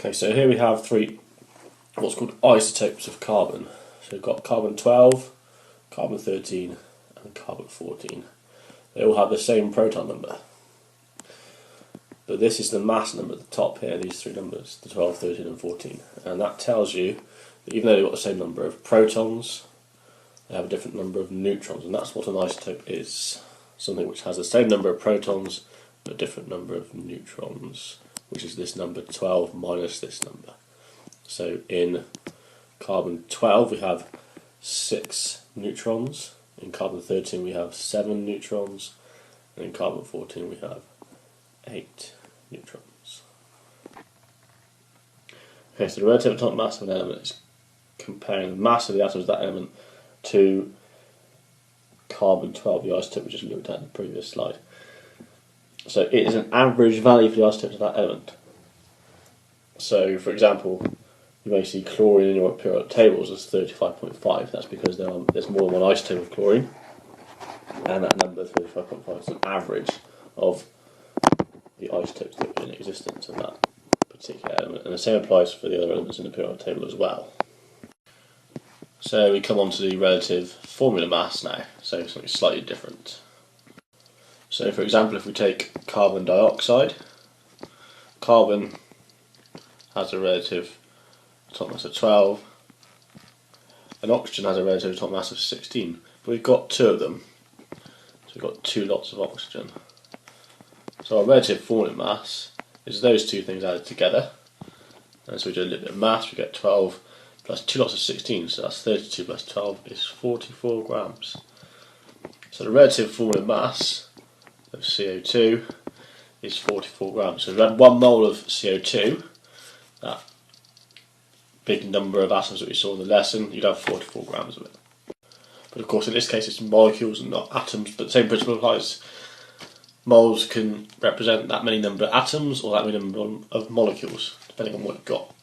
Okay, so here we have three what's called isotopes of carbon. So we've got carbon 12, carbon 13 and carbon 14. They all have the same proton number. But this is the mass number at the top here, these three numbers, the 12, 13 and 14. And that tells you that even though they've got the same number of protons, they have a different number of neutrons. And that's what an isotope is. Something which has the same number of protons but a different number of neutrons, which is this number 12 minus this number. So in carbon 12 we have 6 neutrons, in carbon 13 we have 7 neutrons, and in carbon 14 we have 8 neutrons. Okay, so the relative atomic mass of an element is comparing the mass of the atoms of that element to carbon 12, the isotope we just looked at in the previous slide. So it is an average value for the isotopes of that element. So, for example, you may see chlorine in your periodic tables as 35.5. That's because there's more than one isotope of chlorine, and that number 35.5 is an average of the isotopes that are in existence of that particular element. And the same applies for the other elements in the periodic table as well. So we come on to the relative formula mass now, so something slightly different. So for example, if we take carbon dioxide, carbon has a relative atomic mass of 12, and oxygen has a relative atomic mass of 16. But we've got two of them, so we've got 2 lots of oxygen. So our relative formula mass is those two things added together, and so we do a little bit of maths, we get 12 plus 2 lots of 16, so that's 32 plus 12 is 44 grams. So the relative formula mass of CO2 is 44 grams. So if we had 1 mole of CO2, that big number of atoms that we saw in the lesson, you'd have 44 grams of it. But of course in this case it's molecules and not atoms, but the same principle applies. Moles can represent that many number of atoms or that many number of molecules, depending on what you've got.